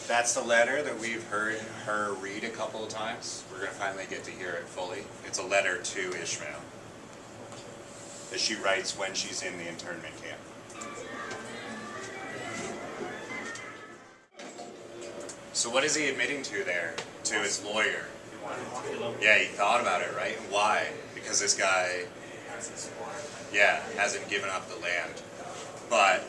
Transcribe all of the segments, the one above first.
That's the letter that we've heard her read a couple of times. We're going to finally get to hear it fully. It's a letter to Ishmael that she writes when she's in the internment camp. So what is he admitting to there, to his lawyer? Yeah, he thought about it, right? And why? Because this guy, yeah, hasn't given up the land. But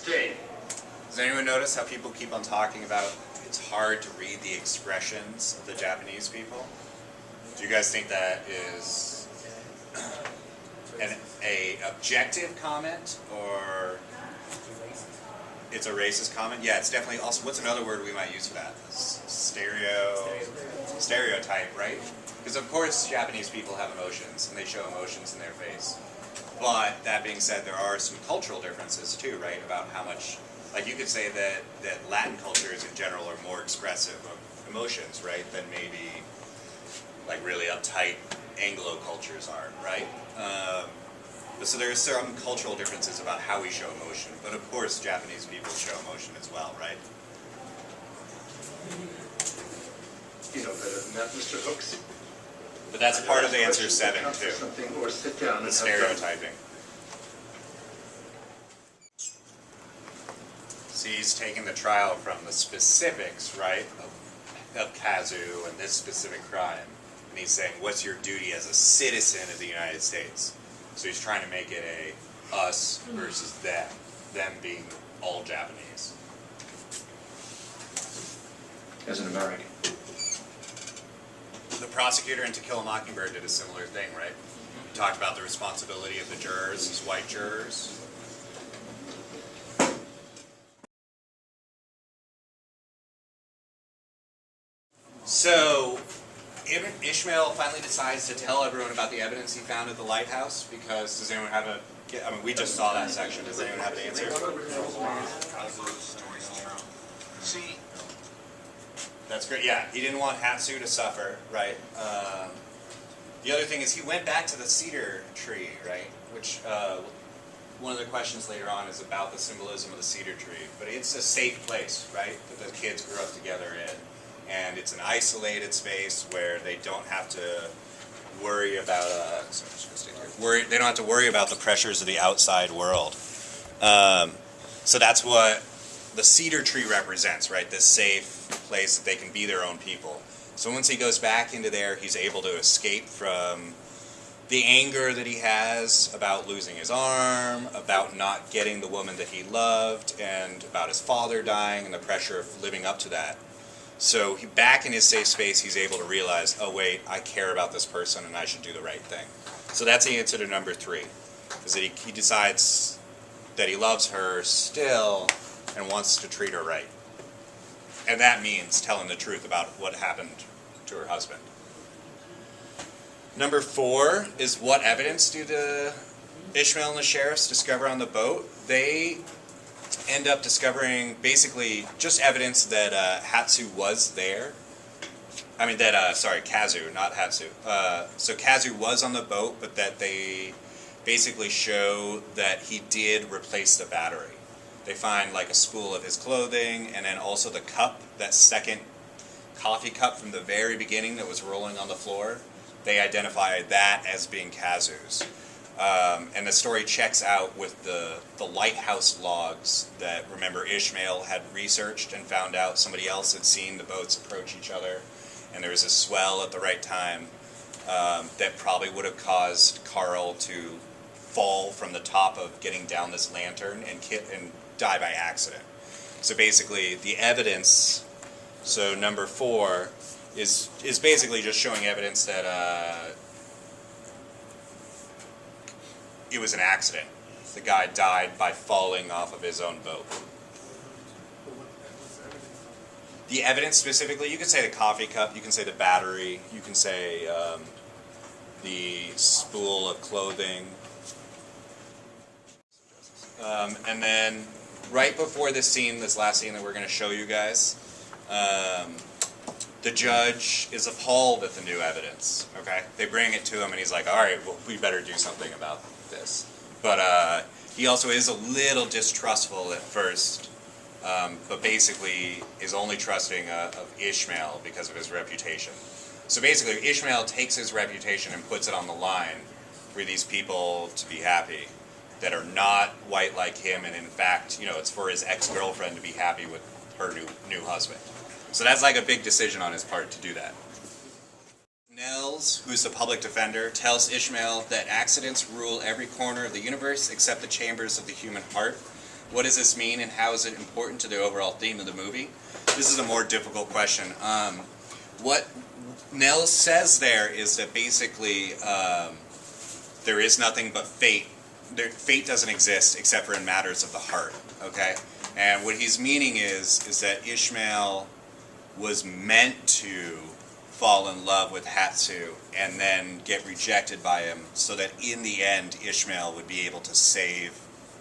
does anyone notice how people keep on talking about it's hard to read the expressions of the Japanese people? Do you guys think that is an objective comment, or it's a racist comment? Yeah, it's definitely also, what's another word we might use for that? Stereotype, right? Because of course Japanese people have emotions, and they show emotions in their face. But that being said, there are some cultural differences too, right? About how much, like you could say that Latin cultures in general are more expressive of emotions, right? Than maybe like really uptight Anglo cultures are, right? But so there are some cultural differences about how we show emotion. But of course Japanese people show emotion as well, right? You know better than that, Mr. Hooks. But that's part of answer 7 too. Or sit down The and stereotyping. See, he's taking the trial from the specifics, right, of Kazu and this specific crime. And he's saying, what's your duty as a citizen of the United States? So he's trying to make it a us versus them being all Japanese. As an American. The prosecutor in To Kill a Mockingbird did a similar thing, right? He talked about the responsibility of the jurors, these white jurors. So, Ishmael finally decides to tell everyone about the evidence he found at the lighthouse, because does anyone have I mean, we just saw that section. Does anyone have an answer? See, That's great. Yeah, he didn't want Hatsu to suffer, right? The other thing is he went back to the cedar tree, right? Which one of the questions later on is about the symbolism of the cedar tree. But it's a safe place, right, that the kids grew up together in. And it's an isolated space where they don't have to worry about they don't have to worry about the pressures of the outside world. So that's what the cedar tree represents, right? This safe place that they can be their own people. So once he goes back into there, he's able to escape from the anger that he has about losing his arm, about not getting the woman that he loved, and about his father dying and the pressure of living up to that. So back in his safe space, he's able to realize, oh wait, I care about this person and I should do the right thing. So that's the answer to number 3, is that he decides that he loves her still and wants to treat her right. And that means telling the truth about what happened to her husband. Number 4 is, what evidence do the Ishmael and the sheriffs discover on the boat? They end up discovering basically just evidence that Hatsu was there. I mean Kazu, not Hatsu. So Kazu was on the boat, but that they basically show that he did replace the battery. They find like a spool of his clothing, and then also the cup, that second coffee cup from the very beginning that was rolling on the floor. They identified that as being Kazu's. And the story checks out with the lighthouse logs that, remember, Ishmael had researched and found out somebody else had seen the boats approach each other, and there was a swell at the right time that probably would have caused Carl to fall from the top of getting down this lantern and die by accident. So basically, the evidence, so number 4, is basically just showing evidence that it was an accident. The guy died by falling off of his own boat. The evidence specifically, you could say the coffee cup, you can say the battery, you can say the spool of clothing. And then right before this scene, this last scene that we're going to show you guys, the judge is appalled at the new evidence, okay? They bring it to him and he's like, all right, well, we better do something about this. But he also is a little distrustful at first, but basically is only trusting of Ishmael because of his reputation. So basically, Ishmael takes his reputation and puts it on the line for these people to be happy that are not white like him, and in fact, you know, it's for his ex-girlfriend to be happy with her new husband. So that's like a big decision on his part to do that. Nels, who's the public defender, tells Ishmael that accidents rule every corner of the universe except the chambers of the human heart. What does this mean, and how is it important to the overall theme of the movie? This is a more difficult question. What Nels says there is that basically there is nothing but fate. Fate doesn't exist except for in matters of the heart, okay? And what he's meaning is that Ishmael was meant to fall in love with Hatsu and then get rejected by him so that in the end Ishmael would be able to save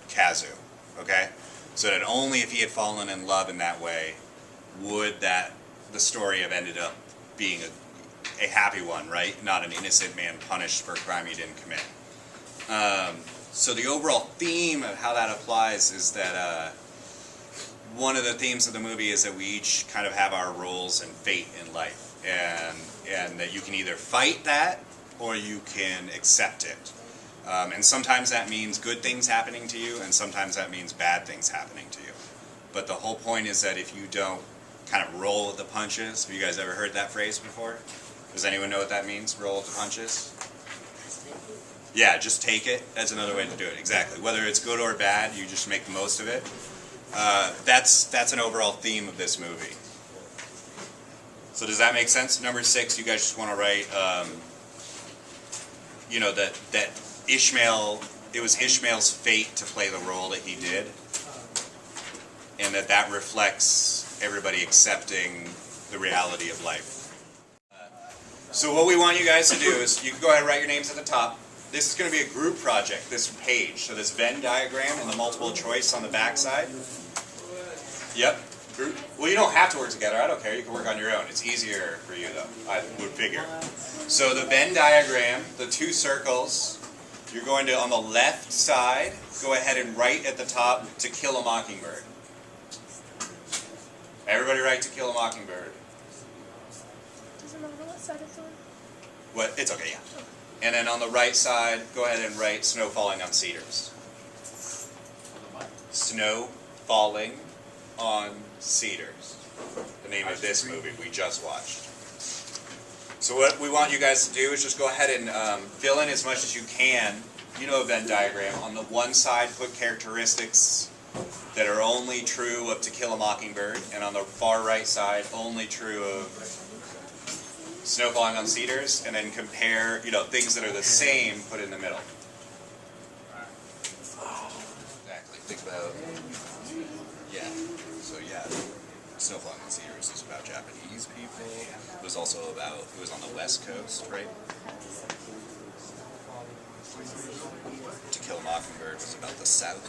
Kazu, okay? So that only if he had fallen in love in that way would the story have ended up being a happy one, right? Not an innocent man punished for a crime he didn't commit. So the overall theme of how that applies is that one of the themes of the movie is that we each kind of have our roles and fate in life, and that you can either fight that or you can accept it. And sometimes that means good things happening to you, and sometimes that means bad things happening to you. But the whole point is that if you don't kind of roll with the punches, have you guys ever heard that phrase before? Does anyone know what that means, roll with the punches? Yeah, just take it. That's another way to do it, exactly. Whether it's good or bad, you just make the most of it. That's an overall theme of this movie. So does that make sense? Number 6, you guys just want to write, you know, that Ishmael, it was Ishmael's fate to play the role that he did, and that reflects everybody accepting the reality of life. So what we want you guys to do is, you can go ahead and write your names at the top. This is going to be a group project, this page. So this Venn diagram and the multiple choice on the back side. Yep. Group. Well, you don't have to work together. I don't care. You can work on your own. It's easier for you, though, I would figure. So the Venn diagram, the 2 circles, you're going to, on the left side, go ahead and write at the top, To Kill a Mockingbird. Everybody write To Kill a Mockingbird. Does it matter what side it's on? What? It's okay, yeah. And then on the right side, go ahead and write Snow Falling on Cedars. Snow Falling on Cedars. The name of this movie we just watched. So what we want you guys to do is just go ahead and fill in as much as you can. You know a Venn diagram. On the one side, put characteristics that are only true of To Kill a Mockingbird, and on the far right side, only true of Snow Falling on Cedars, and then compare, you know, things that are the same, put in the middle. Exactly. Think about, yeah. So yeah, Snow Falling on Cedars is about Japanese people. It was also about, it was on the West Coast, right? To Kill a Mockingbird was about the South,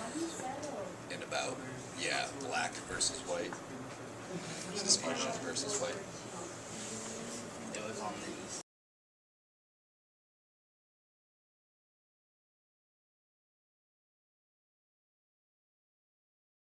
and about, yeah, black versus white. Caucasian versus